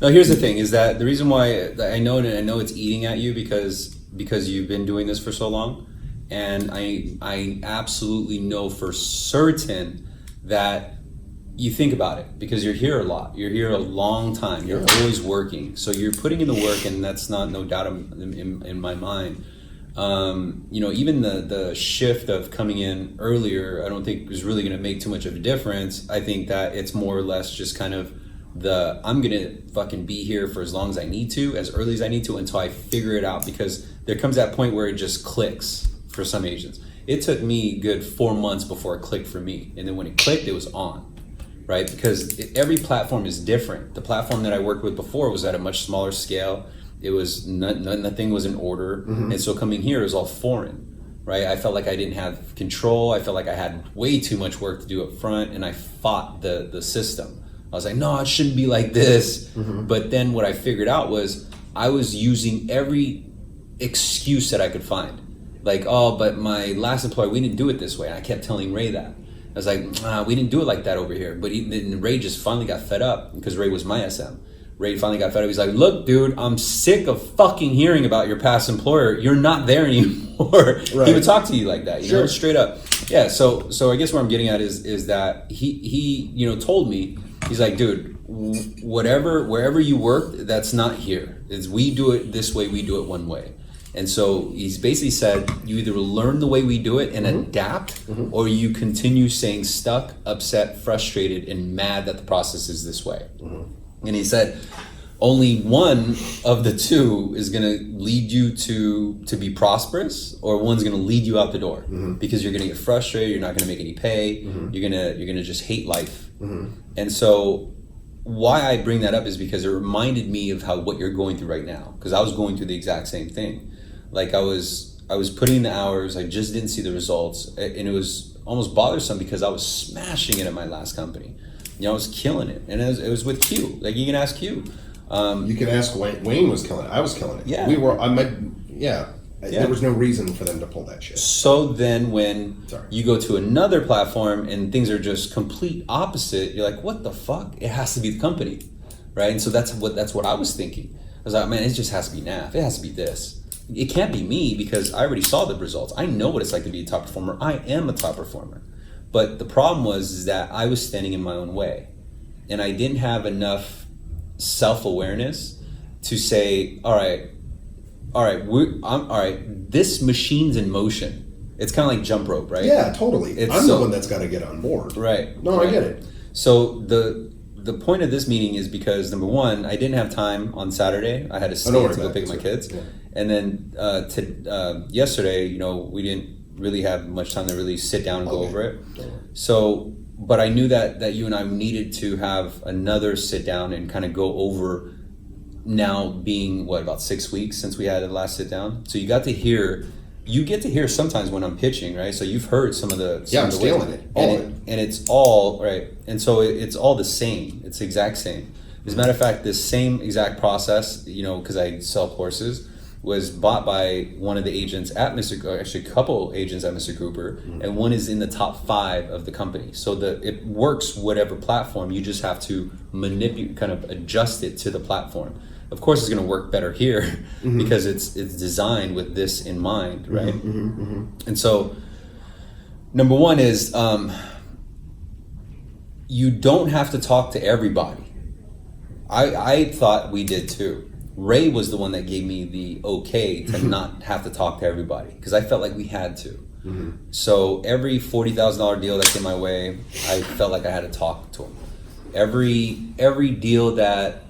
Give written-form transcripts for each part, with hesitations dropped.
No, here's the thing: is that the reason why I know it's eating at you because you've been doing this for so long, and I absolutely know for certain that you think about it because you're here a lot. You're here a long time. You're always working, so you're putting in the work, and that's not no doubt in my mind. Even the shift of coming in earlier, I don't think is really going to make too much of a difference. I think that it's more or less just kind of I'm going to fucking be here for as long as I need to, as early as I need to, until I figure it out, because there comes that point where it just clicks for some agents. It took me good 4 months before it clicked for me. And then when it clicked, it was on, right? Because every platform is different. The platform that I worked with before was at a much smaller scale. It was nothing was in order. And so coming here is all foreign, right? I felt like I didn't have control. I felt like I had way too much work to do up front, and I fought the system. I was like, no, it shouldn't be like this. But then what I figured out was I was using every excuse that I could find. Like, oh, but my last employer, we didn't do it this way. And I kept telling Ray that. I was like, we didn't do it like that over here. But Ray just finally got fed up, because Ray was my SM. Ray finally got fed up. He's like, look, dude, I'm sick of fucking hearing about your past employer. You're not there anymore. Right. He would talk to you like that, you know, straight up. Yeah, so I guess where I'm getting at is that he told me, he's like, dude, wherever you work, that's not here. We do it this way, we do it one way. And so he's basically said, you either learn the way we do it and adapt, or you continue staying stuck, upset, frustrated, and mad that the process is this way. And he said, only one of the two is going to lead you to be prosperous, or one's going to lead you out the door, because you're going to get frustrated. You're not going to make any pay. You're going to just hate life. And so why I bring that up is because it reminded me of what you're going through right now, because I was going through the exact same thing. Like I was putting in the hours. I just didn't see the results, and it was almost bothersome because I was smashing it at my last company. I was killing it, and it was with Q. Like, you can ask Q. You can ask Wayne. Wayne was killing it. I was killing it. Yeah. There was no reason for them to pull that shit. So then when you go to another platform and things are just complete opposite, you're like, what the fuck? It has to be the company, right? And so that's what I was thinking. I was like, man, it just has to be NAF. It has to be this. It can't be me, because I already saw the results. I know what it's like to be a top performer. I am a top performer. But the problem was that I was standing in my own way, and I didn't have enough self-awareness to say, all right, this machine's in motion. It's kind of like jump rope, right? Yeah, totally. I'm the one that's got to get on board. Right. No, right. I get it. So the point of this meeting is because, number one, I didn't have time on Saturday. I had to stay to go pick my kids. Yeah. And then yesterday, we didn't really have much time to really sit down and go over it. So, but I knew that you and I needed to have another sit down and kind of go over, now being about 6 weeks since we had the last sit down. So you get to hear sometimes when I'm pitching, right? So you've heard some of the I'm stealing it. And it's all right. And so it's all the same. It's the exact same. As a matter of fact, this same exact process, because I sell courses, was bought by one of the agents at actually a couple agents at Mr. Cooper, and one is in the top 5 of the company. So it works whatever platform. You just have to manipulate, kind of adjust it to the platform. Of course, it's going to work better here because it's designed with this in mind, right? And so, number one is you don't have to talk to everybody. I thought we did too. Ray was the one that gave me the okay to not have to talk to everybody, because I felt like we had to. So every $40,000 deal that came my way, I felt like I had to talk to him. Every deal that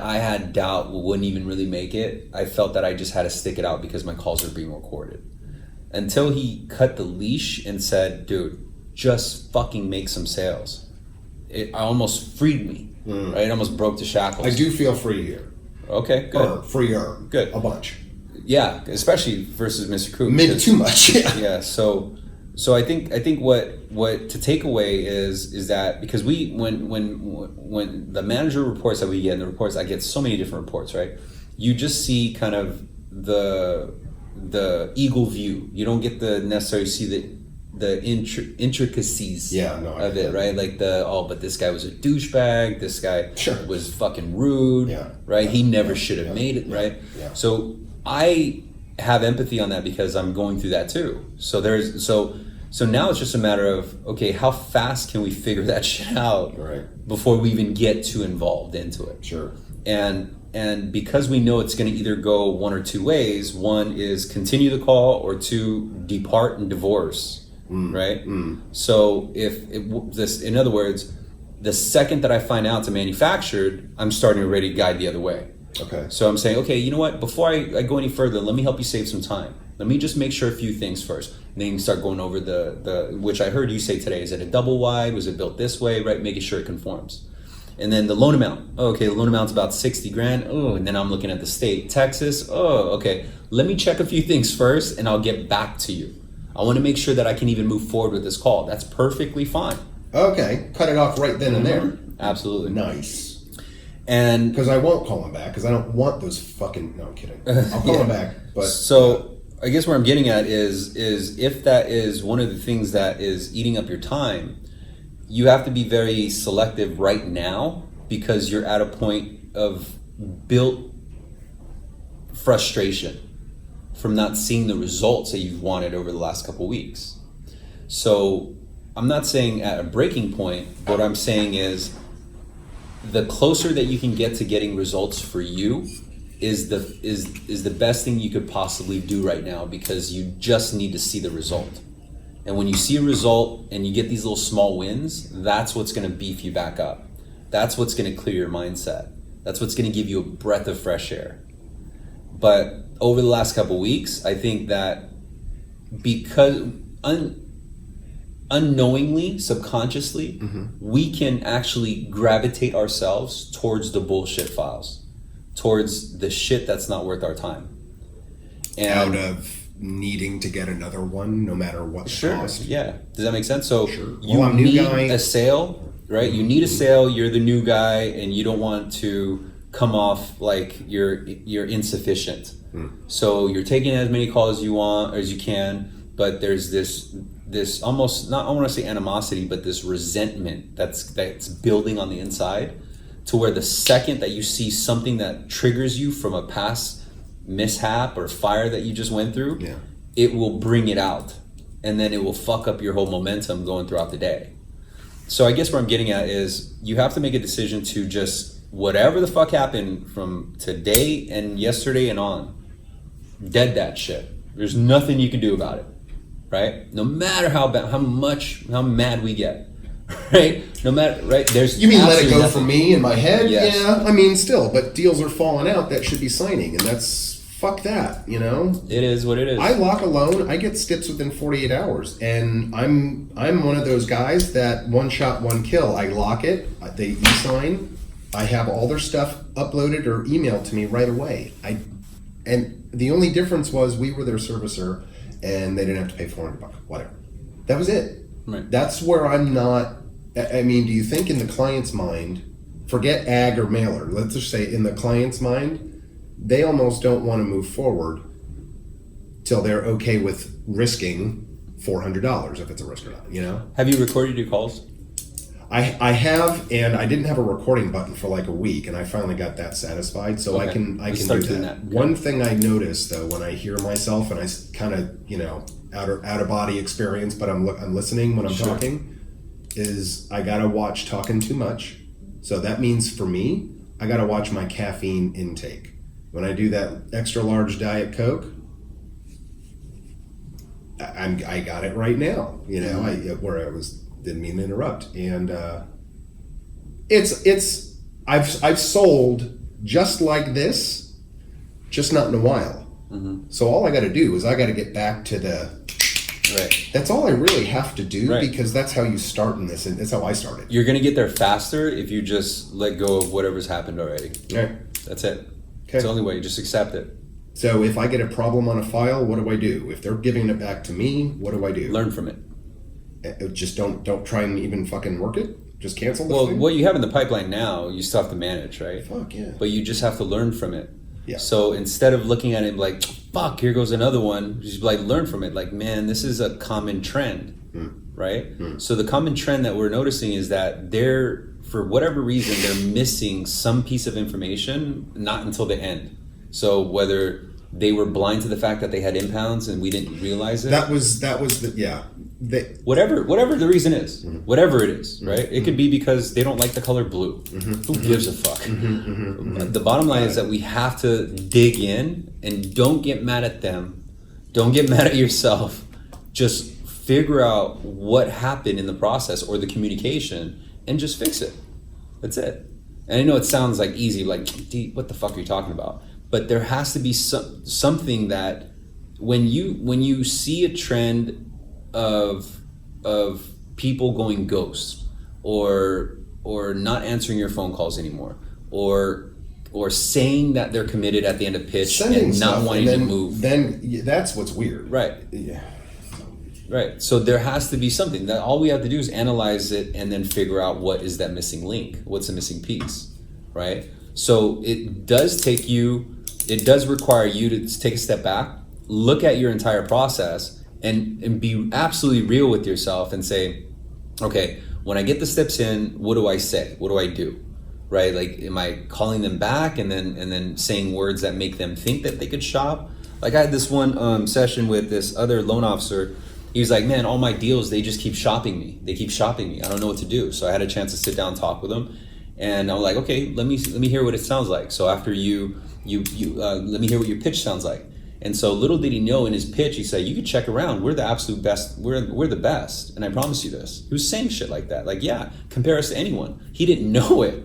I had doubt wouldn't even really make it, I felt that I just had to stick it out because my calls were being recorded. Until he cut the leash and said, dude, just fucking make some sales. It almost freed me, right? It almost broke the shackles. I do feel free here. Okay, good. Or freer. Good. A bunch. Yeah, especially versus Mr. Cooper. Maybe too much. Yeah. So I think what to take away is that, because when the manager reports that we get, and the reports, I get so many different reports, right? You just see kind of the eagle view. You don't get the necessarily see intricacies of it, that. right? Like but this guy was a douchebag. This guy Sure. was fucking rude, right? Yeah. He never should have made it, right? Yeah. So I have empathy on that because I'm going through that too. So so now it's just a matter of, okay, how fast can we figure that shit out before we even get too involved into it? Sure. And because we know it's going to either go one or two ways, one is continue the call, or two, depart and divorce, right? So in other words, the second that I find out it's a manufactured, I'm starting to already guide the other way. Okay. So I'm saying, okay, you know what? Before I go any further, let me help you save some time. Let me just make sure a few things first. And then you can start going over the which I heard you say today. Is it a double wide? Was it built this way? Right? Making sure it conforms. And then the loan amount. Oh, okay, the loan amount's about 60 grand. Oh, and then I'm looking at the state, Texas. Oh, okay. Let me check a few things first and I'll get back to you. I want to make sure that I can even move forward with this call. That's perfectly fine. Okay. Cut it off right then and there. Absolutely. Nice. And because I won't call him back because I don't want those fucking. No, I'm kidding. I'll call him back. But so I guess where I'm getting at is if that is one of the things that is eating up your time, you have to be very selective right now because you're at a point of built frustration from not seeing the results that you've wanted over the last couple of weeks. So I'm not saying at a breaking point. What I'm saying is the closer that you can get to getting results for you is the best thing you could possibly do right now, because you just need to see the result. And when you see a result and you get these little small wins, that's what's going to beef you back up. That's what's going to clear your mindset. That's what's going to give you a breath of fresh air. But over the last couple of weeks, I think that because unknowingly, subconsciously, we can actually gravitate ourselves towards the bullshit files, towards the shit that's not worth our time. And out of needing to get another one, no matter what the cost. Yeah. Does that make sense? So you need a sale, right? You need a sale. You're the new guy, and you don't want to come off like you're insufficient. So you're taking as many calls as you want or as you can, but there's this almost, not, I want to say animosity, but this resentment that's building on the inside, to where the second that you see something that triggers you from a past mishap or fire that you just went through, it will bring it out, and then it will fuck up your whole momentum going throughout the day. So I guess where I'm getting at is you have to make a decision to just, whatever the fuck happened from today and yesterday and on, dead that shit. There's nothing you can do about it, right? No matter how mad we get, right? No matter, right? There's, you mean let it go nothing. for me in my head? Yes. Yeah, I mean still, but deals are falling out that should be signing, and that's, fuck that, you know? It is what it is. I lock a loan, I get stips within 48 hours, and I'm one of those guys that one shot, one kill. I lock it, they e-sign, I have all their stuff uploaded or emailed to me right away. And the only difference was we were their servicer, and they didn't have to pay $400, whatever. That was it. Right. That's where I'm not. I mean, do you think in the client's mind, forget ag or mailer, let's just say in the client's mind, they almost don't want to move forward till they're okay with risking $400 if it's a risk or not, you know? Have you recorded your calls? I have, and I didn't have a recording button for like a week, and I finally got that satisfied, so I can do that. One thing I notice though, when I hear myself and I kind of, you know, out of body experience, but I'm listening when I'm talking, is I gotta watch talking too much. So that means for me, I gotta watch my caffeine intake. When I do that extra large Diet Coke, I got it right now. You know, didn't mean to interrupt, and I've sold just like this, just not in a while. So all I got to do is I got to get back to the. Right. That's all I really have to do, because that's how you start in this, and that's how I started. You're gonna get there faster if you just let go of whatever's happened already. Right. That's it. Okay. It's the only way. Just accept it. So if I get a problem on a file, what do I do? If they're giving it back to me, what do I do? Learn from it. Just don't try and even fucking work it. Just cancel the thing. What you have in the pipeline now, you still have to manage, right? Fuck yeah. But you just have to learn from it. Yeah. So instead of looking at it like, fuck, here goes another one, just like learn from it. Like, man, this is a common trend. right? So the common trend that we're noticing is that for whatever reason, they're missing some piece of information, not until the end. So whether they were blind to the fact that they had impounds and we didn't realize it. That was whatever the reason is, whatever it is, right? It could be because they don't like the color blue. Who gives a fuck? The bottom line is that we have to dig in and don't get mad at them. Don't get mad at yourself. Just figure out what happened in the process or the communication and just fix it. That's it. And I know it sounds like easy, like, what the fuck are you talking about? But there has to be something that when you see a trend of people going ghost or not answering your phone calls anymore or saying that they're committed at the end of pitch and not wanting to move, then that's what's weird, right? Yeah, right. So there has to be something that all we have to do is analyze it and then figure out what is that missing link, what's the missing piece, right? So it does require you to take a step back, look at your entire process, and be absolutely real with yourself and say, okay, when I get the steps in, what do I say? What do I do? Right? Like, am I calling them back and then saying words that make them think that they could shop? Like, I had this one session with this other loan officer. He was like, man, all my deals, they just keep shopping me. They keep shopping me. I don't know what to do. So I had a chance to sit down and talk with him. And I was like, okay, let me hear what it sounds like. So after you let me hear what your pitch sounds like. And so little did he know, in his pitch, he said, you could check around. We're the absolute best. We're the best. And I promise you this. He was saying shit like that. Like, yeah, compare us to anyone. He didn't know it,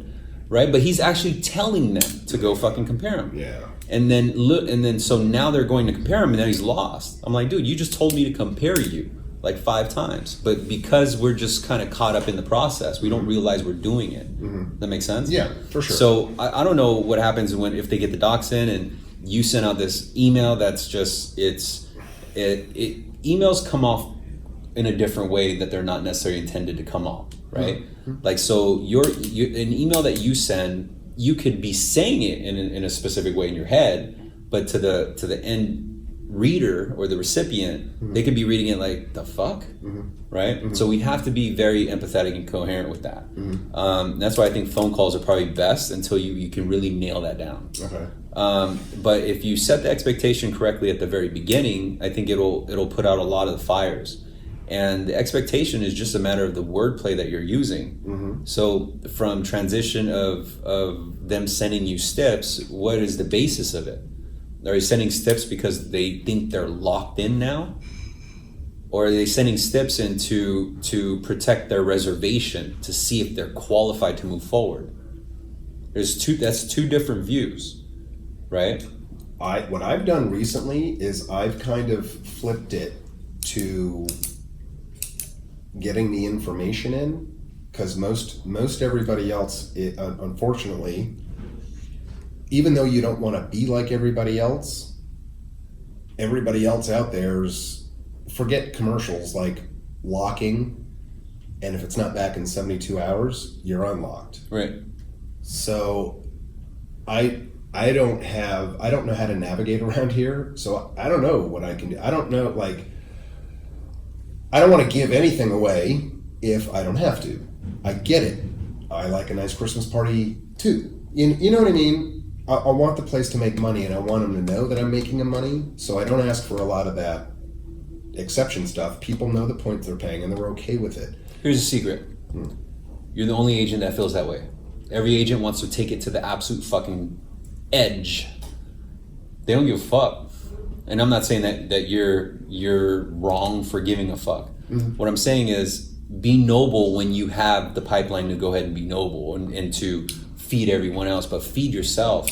right? But he's actually telling them to go fucking compare him. Yeah. And then so now they're going to compare him, and then he's lost. I'm like, dude, you just told me to compare you like 5 times. But because we're just kind of caught up in the process, we don't realize we're doing it. That makes sense? Yeah, for sure. So I don't know what happens if they get the docs in and you send out this email that's just emails come off in a different way that they're not necessarily intended to come off, right? Like, so an email that you send, you could be saying it in a specific way in your head, but to the end reader or the recipient, they could be reading it like, the fuck, right? So we have to be very empathetic and coherent with that. That's why I think phone calls are probably best until you can really nail that down. Okay. But if you set the expectation correctly at the very beginning, I think it'll put out a lot of the fires. And the expectation is just a matter of the wordplay that you're using. So from transition of them sending you steps, what is the basis of it? Are they sending steps because they think they're locked in now? Or are they sending steps in to protect their reservation, to see if they're qualified to move forward? That's two different views, right? What I've done recently is I've kind of flipped it to getting the information in, because most everybody else, unfortunately, even though you don't want to be like everybody else out there's, forget commercials like locking, and if it's not back in 72 hours, you're unlocked. Right. So I don't know how to navigate around here, so I don't know what I can do. I don't know, like, I don't want to give anything away if I don't have to. I get it. I like a nice Christmas party too. You know what I mean? I want the place to make money, and I want them to know that I'm making them money, so I don't ask for a lot of that exception stuff. People know the points they're paying, and they're okay with it. Here's a secret. You're the only agent that feels that way. Every agent wants to take it to the absolute fucking edge. They don't give a fuck. And I'm not saying that you're wrong for giving a fuck. What I'm saying is, be noble when you have the pipeline to go ahead and be noble and to feed everyone else, but feed yourself.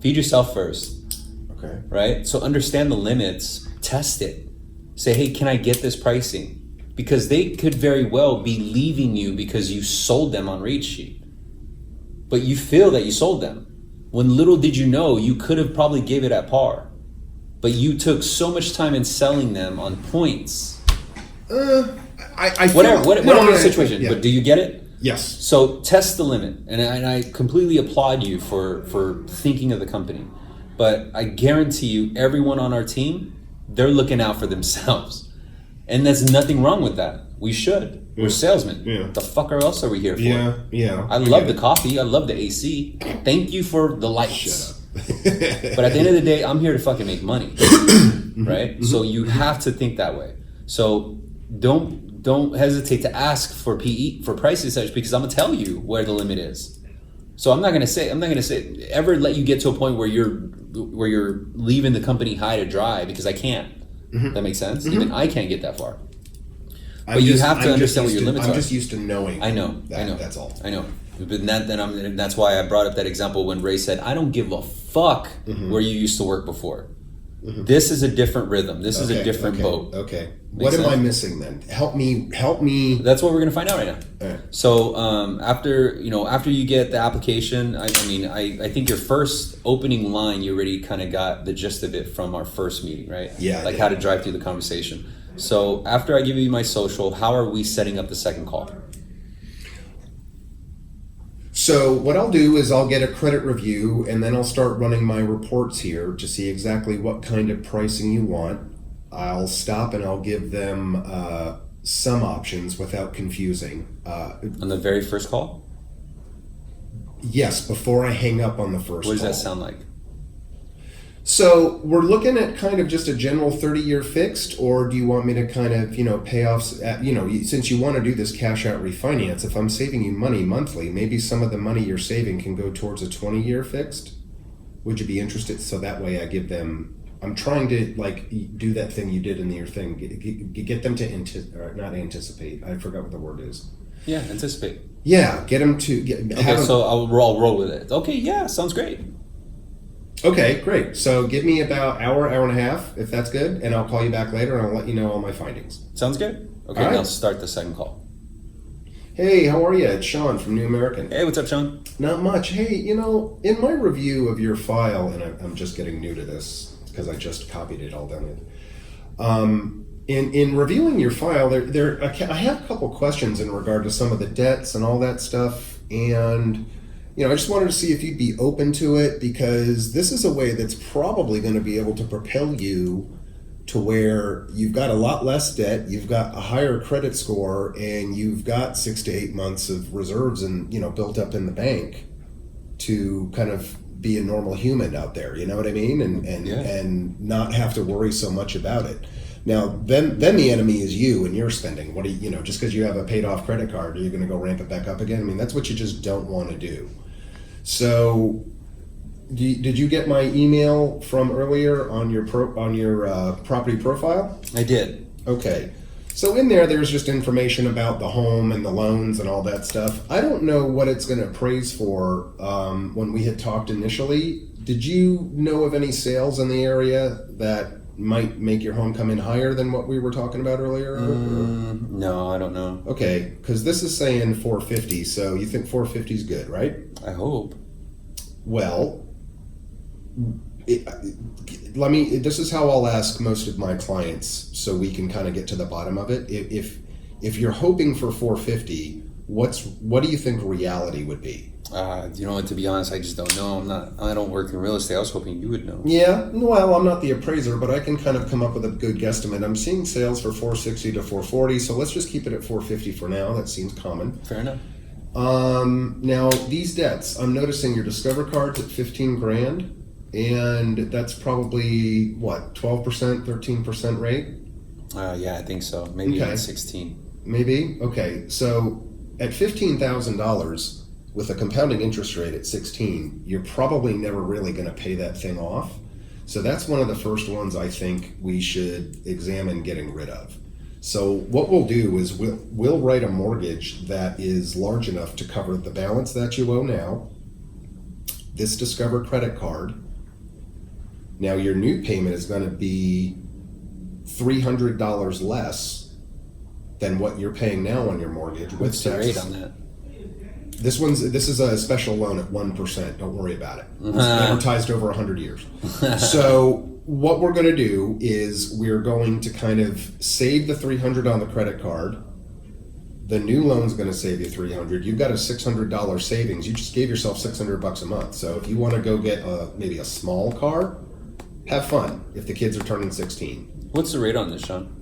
Feed yourself first. Okay. Right? So understand the limits, test it. Say, hey, can I get this pricing? Because they could very well be leaving you because you sold them on rate sheet. But you feel that you sold them. When little did you know, you could have probably gave it at par. But you took so much time in selling them on points. Whatever the situation. Yeah. But do you get it? Yes. So test the limit, and I completely applaud you for thinking of the company. But I guarantee you, everyone on our team, they're looking out for themselves. And there's nothing wrong with that. We should. We're salesmen. Yeah. What the fuck else are we here for? Yeah. I love the coffee. I love the AC. Thank you for the lights. Shut up. But at the end of the day, I'm here to fucking make money. Right? So you have to think that way. So don't hesitate to ask for PE for prices such, because I'm gonna tell you where the limit is. So I'm not gonna say ever let you get to a point where you're leaving the company high to dry, because I can't. That makes sense? Even I can't get that far. But you have to understand what your limits are. I'm just used to knowing. I know. That's all. I know. But that's why I brought up that example when Ray said, "I don't give a fuck where you used to work before." This is a different rhythm. This is a different boat. Okay. What am I missing then? Help me. That's what we're gonna find out right now. All right. So after you get the application, I think your first opening line, you already kind of got the gist of it from our first meeting, right? Yeah. Like how to drive through the conversation. So after I give you my social, how are we setting up the second call? So what I'll do is I'll get a credit review, and then I'll start running my reports here to see exactly what kind of pricing you want. I'll stop and I'll give them some options without confusing. On the very first call? Yes, before I hang up on the first call. What does that sound like? So we're looking at kind of just a general 30-year fixed, or do you want me to kind of, pay off, since you want to do this cash out refinance, if I'm saving you money monthly, maybe some of the money you're saving can go towards a 20-year fixed? Would you be interested? So that way I give them, I'm trying to do that thing you did in your thing, get them to not anticipate. I forgot what the word is. Yeah, anticipate. Yeah, get them to so I'll roll with it. Okay, yeah, sounds great. Okay, great. So give me about hour and a half, if that's good, and I'll call you back later and I'll let you know all my findings. Sounds good. Okay, right. Now start the second call. Hey, how are you? It's Sean from New American. Hey, what's up, Sean? Not much. Hey, in my review of your file, and I'm just getting new to this because I just copied it all down. In reviewing your file, I have a couple questions in regard to some of the debts and all that stuff, and I just wanted to see if you'd be open to it, because this is a way that's probably going to be able to propel you to where you've got a lot less debt, you've got a higher credit score, and you've got 6 to 8 months of reserves and built up in the bank to kind of be a normal human out there. You know what I mean? And not have to worry so much about it. Now, then the enemy is you and your spending. What do just because you have a paid off credit card, are you going to go ramp it back up again? I mean, that's what you just don't want to do. So, did you get my email from earlier on your property profile? I did. Okay. So in there's just information about the home and the loans and all that stuff. I don't know what it's going to appraise for. When we had talked initially, did you know of any sales in the area that might make your home come in higher than what we were talking about earlier? No, I don't know. Okay, because this is saying 450, so you think 450 is good, right? I hope. Well, this is how I'll ask most of my clients, so we can kind of get to the bottom of it. If you're hoping for 450, what do you think reality would be? To be honest, I just don't know. I don't work in real estate. I was hoping you would know. Yeah, well, I'm not the appraiser, but I can kind of come up with a good guesstimate. I'm seeing sales for 460 to 440, so let's just keep it at 450 for now. That seems common. Fair enough. Now these debts, I'm noticing your Discover card's at 15 grand, and that's probably what, 12%, 13% rate? Yeah, I think so. Maybe even 16. Maybe. Okay, so at $15,000 with a compounding interest rate at 16, you're probably never really going to pay that thing off. So that's one of the first ones I think we should examine getting rid of. So what we'll do is we'll write a mortgage that is large enough to cover the balance that you owe now, this Discover credit card. Now your new payment is going to be $300 less than what you're paying now on your mortgage. What's the rate on that? This is a special loan at 1%. Don't worry about it. It's amortized over 100 years. So what we're going to do is we're going to kind of save the $300 on the credit card. The new loan's going to save you $300. You've got a $600 savings. You just gave yourself $600 a month. So if you want to go get maybe a small car, have fun. If the kids are turning 16. What's the rate on this, Sean?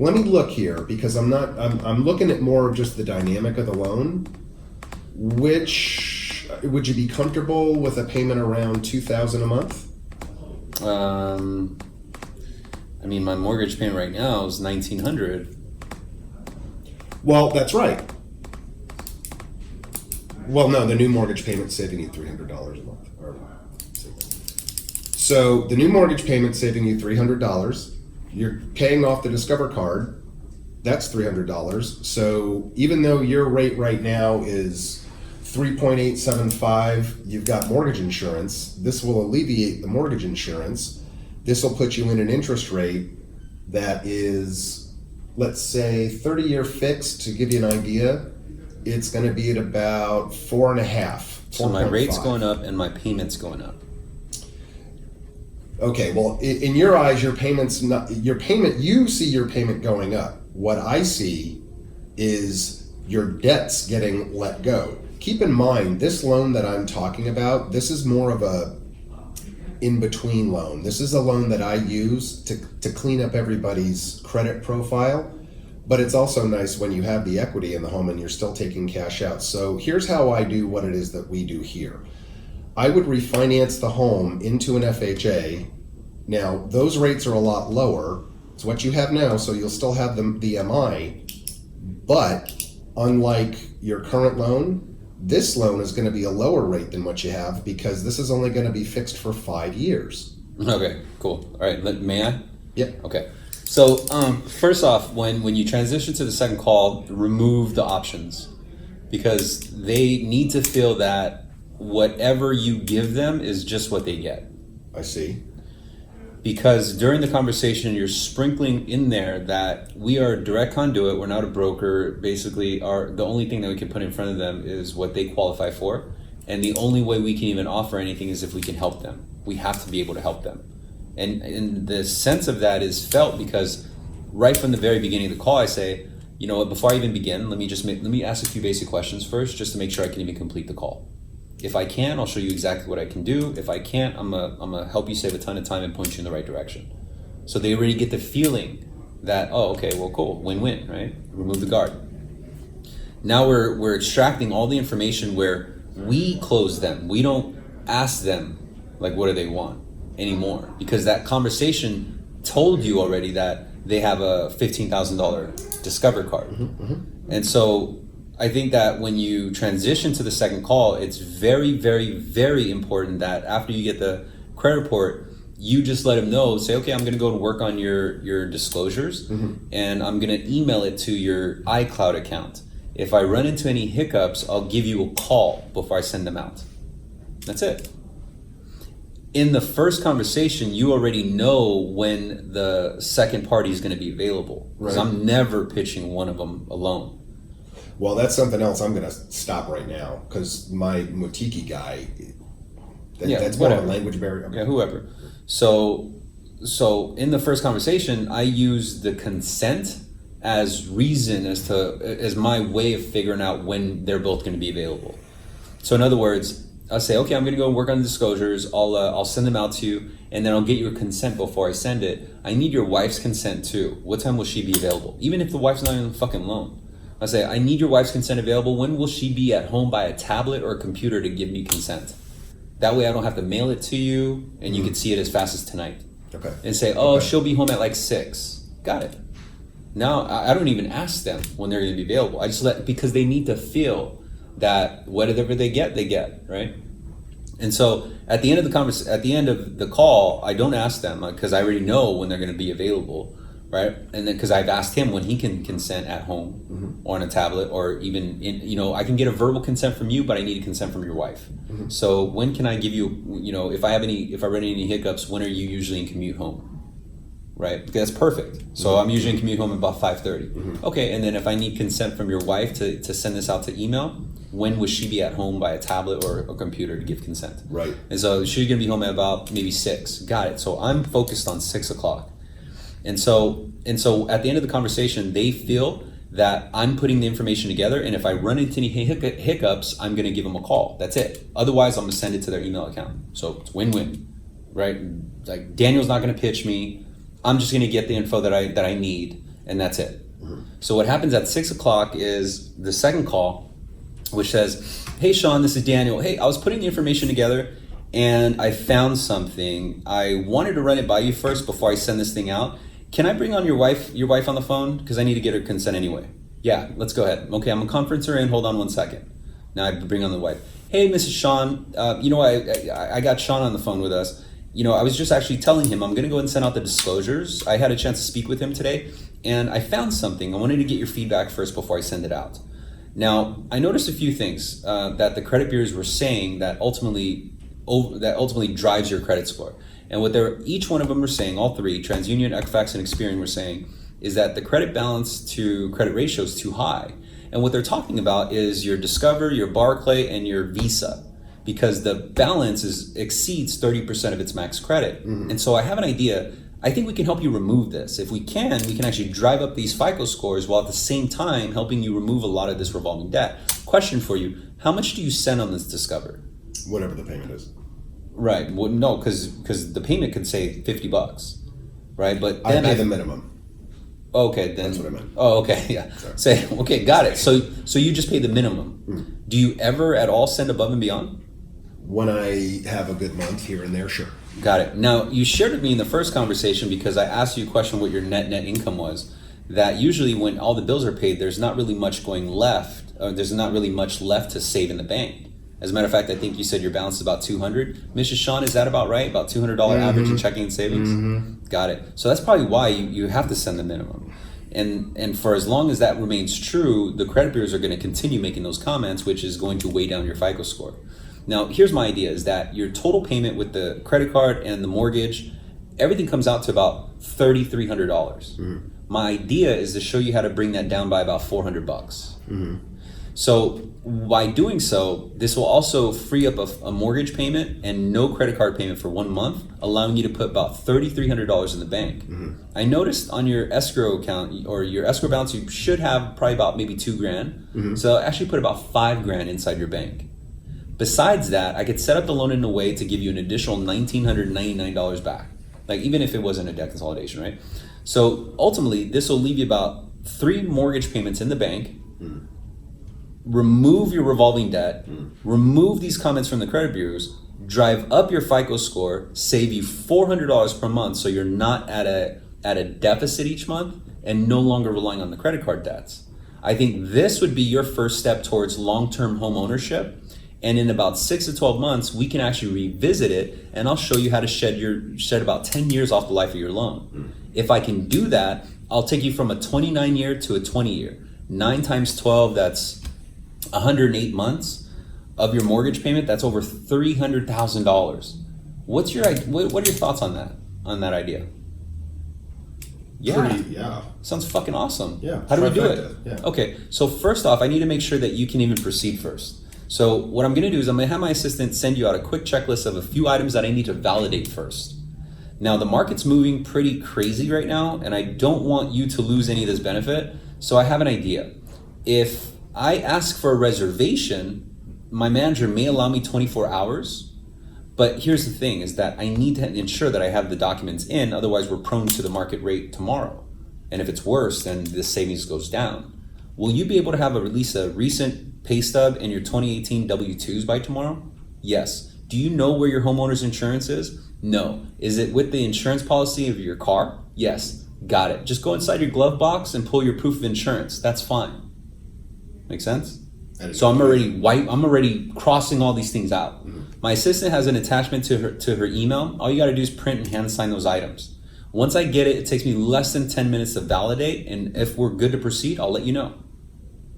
Let me look here because I'm looking at more of just the dynamic of the loan. Which would you be comfortable with a payment around $2,000 a month? I mean, my mortgage payment right now is $1,900. Well, that's right. Well, no, the new mortgage payment's saving you $300 a month. So the new mortgage payment's saving you $300. You're paying off the Discover card. That's $300. So even though your rate right now is 3.875, you've got mortgage insurance. This will alleviate the mortgage insurance. This will put you in an interest rate that is, let's say, 30-year fixed. To give you an idea, it's going to be at about 4.5. So my rate's going up and my payment's going up. Okay, well, in your eyes, you see your payment going up. What I see is your debt's getting let go. Keep in mind, this loan that I'm talking about, this is more of a in-between loan. This is a loan that I use to clean up everybody's credit profile, but it's also nice when you have the equity in the home and you're still taking cash out. So here's how I do what it is that we do here. I would refinance the home into an FHA. Now, those rates are a lot lower. It's what you have now, so you'll still have the MI, but unlike your current loan, this loan is going to be a lower rate than what you have because this is only going to be fixed for 5 years. Okay, cool. All right, may I? Yep. Okay. So first off, when you transition to the second call, remove the options because they need to feel that whatever you give them is just what they get. I see. Because during the conversation, you're sprinkling in there that we are a direct conduit. We're not a broker. Basically, the only thing that we can put in front of them is what they qualify for. And the only way we can even offer anything is if we can help them. We have to be able to help them. And the sense of that is felt because right from the very beginning of the call, I say, you know what, before I even begin, let me ask a few basic questions first just to make sure I can even complete the call. If I can, I'll show you exactly what I can do. If I can't, I'm gonna help you save a ton of time and point you in the right direction. So they already get the feeling that, oh, okay, well, cool, win-win, right? Remove the guard. Now we're extracting all the information where we close them. We don't ask them, like, what do they want anymore? Because that conversation told you already that they have a $15,000 Discover card. And so I think that when you transition to the second call, it's very, very, very important that after you get the credit report, you just let them know, say, okay, I'm going to go to work on your disclosures and I'm going to email it to your iCloud account. If I run into any hiccups, I'll give you a call before I send them out. That's it. In the first conversation, you already know when the second party is going to be available. Because I'm never pitching one of them alone. Well, that's something else I'm going to stop right now because my Motiki guy, that's more of a language barrier. Okay. Yeah, whoever. So in the first conversation, I use the consent as reason as my way of figuring out when they're both going to be available. So in other words, I'll say, okay, I'm going to go work on the disclosures. I'll send them out to you, and then I'll get your consent before I send it. I need your wife's consent too. What time will she be available? Even if the wife's not in the fucking loan. I say, I need your wife's consent available. When will she be at home by a tablet or a computer to give me consent? That way I don't have to mail it to you and you can see it as fast as tonight. Okay. And say, she'll be home at like 6. Got it. Now I don't even ask them when they're going to be available. I just because they need to feel that whatever they get, right? And so at the end of the call, I don't ask them because I already know when they're going to be available. Right, and then because I've asked him when he can consent at home or on a tablet, or even I can get a verbal consent from you, but I need a consent from your wife. So when can I give you, if I run into any hiccups, when are you usually in commute home? Right, because that's perfect. So I'm usually in commute home at about 5:30. Okay, and then if I need consent from your wife to send this out to email, when would she be at home by a tablet or a computer to give consent? Right, and so she's gonna be home at about maybe 6. Got it. So I'm focused on 6 o'clock. And so at the end of the conversation, they feel that I'm putting the information together, and if I run into any hiccups, I'm going to give them a call. That's it. Otherwise, I'm going to send it to their email account. So it's win-win, right? Like Daniel's not going to pitch me. I'm just going to get the info that I need, and that's it. So what happens at 6 o'clock is the second call, which says, hey Sean, this is Daniel. Hey, I was putting the information together and I found something. I wanted to run it by you first before I send this thing out. Can I bring on your wife on the phone? Because I need to get her consent anyway. Yeah, let's go ahead. Okay, I'm gonna conference her in. Hold on 1 second. Now I bring on the wife. Hey, Mrs. Sean, I got Sean on the phone with us. I was just actually telling him I'm gonna go ahead and send out the disclosures. I had a chance to speak with him today and I found something. I wanted to get your feedback first before I send it out. Now, I noticed a few things that the credit bureaus were saying that ultimately drives your credit score. And what each one of them were saying, all three, TransUnion, Equifax, and Experian were saying, is that the credit balance to credit ratio is too high. And what they're talking about is your Discover, your Barclay, and your Visa, because the balance exceeds 30% of its max credit. And so I have an idea. I think we can help you remove this. If we can actually drive up these FICO scores while at the same time helping you remove a lot of this revolving debt. Question for you, how much do you send on this Discover? Whatever the payment is. Right. Well, no, because the payment could say $50, right? But then I pay the minimum. Okay, then. That's what I meant. Oh, okay, yeah. Say, okay, got it. So you just pay the minimum. Do you ever at all send above and beyond? When I have a good month here and there, sure. Got it. Now, you shared with me in the first conversation, because I asked you a question what your net income was, that usually when all the bills are paid, there's not really much going left, or there's not really much left to save in the bank. As a matter of fact, I think you said your balance is about $200. Mrs. Sean, is that about right? About $200 average in checking and savings? Got it. So that's probably why you have to send the minimum. And for as long as that remains true, the credit bureaus are going to continue making those comments, which is going to weigh down your FICO score. Now, here's my idea, is that your total payment with the credit card and the mortgage, everything comes out to about $3,300. My idea is to show you how to bring that down by about $400. So by doing so, this will also free up a mortgage payment and no credit card payment for 1 month, allowing you to put about $3,300 in the bank. I noticed on your escrow account, or your escrow balance, you should have probably about maybe $2,000. So actually put about $5,000 inside your bank. Besides that, I could set up the loan in a way to give you an additional $1,999 back, like even if it wasn't a debt consolidation, right? So ultimately, this will leave you about 3 mortgage payments in the bank, remove your revolving debt, remove these comments from the credit bureaus, drive up your FICO score, save you $400 per month, so you're not at a deficit each month and no longer relying on the credit card debts. I think this would be your first step towards long-term home ownership. And in about 6 to 12 months, we can actually revisit it, and I'll show you how to shed about 10 years off the life of your loan. If I can do that, I'll take you from a 29-year to a 20-year. 9 times 12, that's 108 months of your mortgage payment. That's over $300,000. What are your thoughts on that idea? Yeah. Sounds fucking awesome. Yeah. How do we do it? Yeah. Okay, so first off, I need to make sure that you can even proceed first. So what I'm going to do is I'm going to have my assistant send you out a quick checklist of a few items that I need to validate first. Now, the market's moving pretty crazy right now, and I don't want you to lose any of this benefit. So I have an idea. If I ask for a reservation, my manager may allow me 24 hours. But here's the thing, is that I need to ensure that I have the documents in. Otherwise, we're prone to the market rate tomorrow. And if it's worse, then the savings goes down. Will you be able to have release a recent pay stub and your 2018 W-2s by tomorrow? Yes. Do you know where your homeowner's insurance is? No. Is it with the insurance policy of your car? Yes. Got it. Just go inside your glove box and pull your proof of insurance. That's fine. Make sense? So I'm already crossing all these things out. My assistant has an attachment to her email. All you got to do is print and hand sign those items. Once I get it, it takes me less than 10 minutes to validate, and if we're good to proceed, I'll let you know.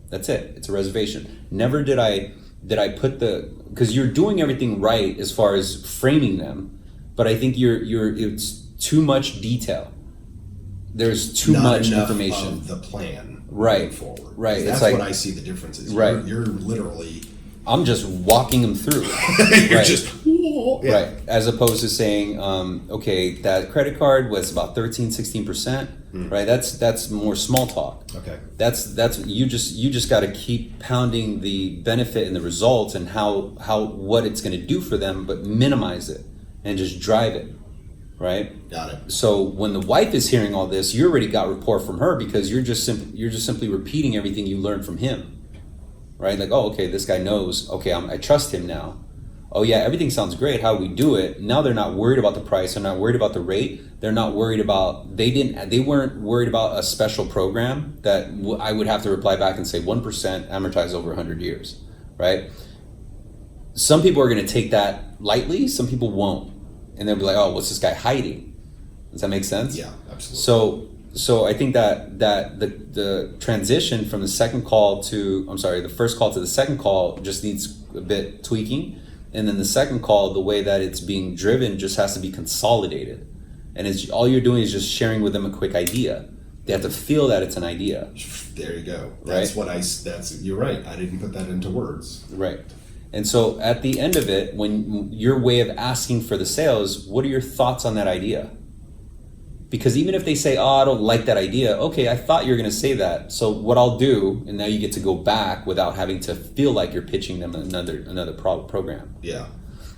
That's it. It's a reservation. Never did I put because you're doing everything right as far as framing them, but I think it's too much detail. There's too much information. Of the plan right forward. Right. That's what I see the difference is. Right. You're literally. I'm just walking them through. You're right. just. Yeah. Right. As opposed to saying, okay, that credit card was about 16%. Right. That's more small talk. Okay. That's you just got to keep pounding the benefit and the results and what it's going to do for them, but minimize it and just drive it. right? Got it. So when the wife is hearing all this, you already got rapport from her because you're just simply repeating everything you learned from him, right? Like, oh, okay, this guy knows. Okay, I trust him now. Oh yeah, everything sounds great. How we do it now? They're not worried about the price. They're not worried about the rate. They're not worried about. They weren't worried about a special program that I would have to reply back and say 1% amortized over 100 years, right? Some people are going to take that lightly. Some people won't, and they'll be like, "Oh, what's this guy hiding?" Does that make sense? Yeah, absolutely. So I think that the transition from the first call to the second call just needs a bit tweaking. And then the second call, the way that it's being driven just has to be consolidated. And all you're doing is just sharing with them a quick idea. They have to feel that it's an idea. There you go. You're right. I didn't put that into words. Right. And so at the end of it, when your way of asking for the sales, what are your thoughts on that idea? Because even if they say, oh, I don't like that idea. Okay, I thought you were going to say that. So what I'll do, and now you get to go back without having to feel like you're pitching them another program. Yeah.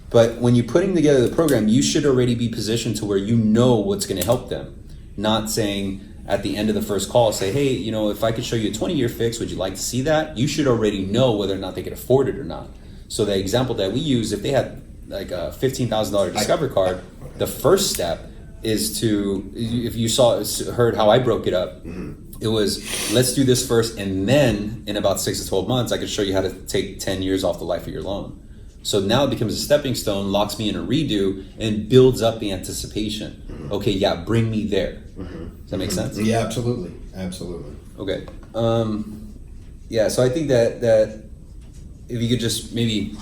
But when you're putting together the program, you should already be positioned to where you know what's going to help them. Not saying at the end of the first call, say, hey, if I could show you a 20-year fix, would you like to see that? You should already know whether or not they could afford it or not. So the example that we use, if they had like a $15,000 Discover card, the first step is to, if you heard how I broke it up, it was, let's do this first, and then in about 6 to 12 months, I could show you how to take 10 years off the life of your loan. So now it becomes a stepping stone, locks me in a redo, and builds up the anticipation. Okay, yeah, bring me there. Does that make sense? Yeah, absolutely. Okay. Yeah, so I think that if you could just maybe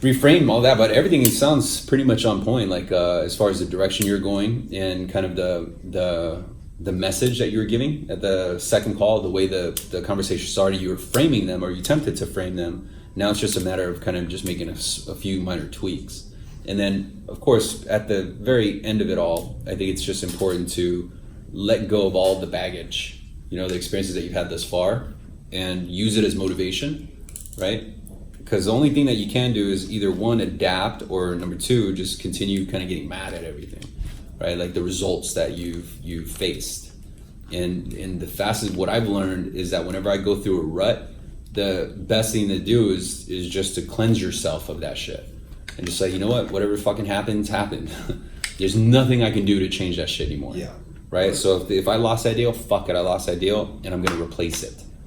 reframe all that, but everything sounds pretty much on point, like as far as the direction you're going and kind of the message that you were giving at the second call, the way the conversation started, you were framing them, or you attempted to frame them. Now it's just a matter of kind of just making a few minor tweaks. And then, of course, at the very end of it all, I think it's just important to let go of all the baggage, the experiences that you've had thus far, and use it as motivation, right? Because the only thing that you can do is either one, adapt, or number two, just continue kind of getting mad at everything, right? Like the results that you've faced. And the fastest, what I've learned is that whenever I go through a rut, the best thing to do is just to cleanse yourself of that shit. And just say, you know what, whatever fucking happened. There's nothing I can do to change that shit anymore. Yeah. Right? So if I lost that deal, fuck it, I lost that deal, and I'm going to replace it.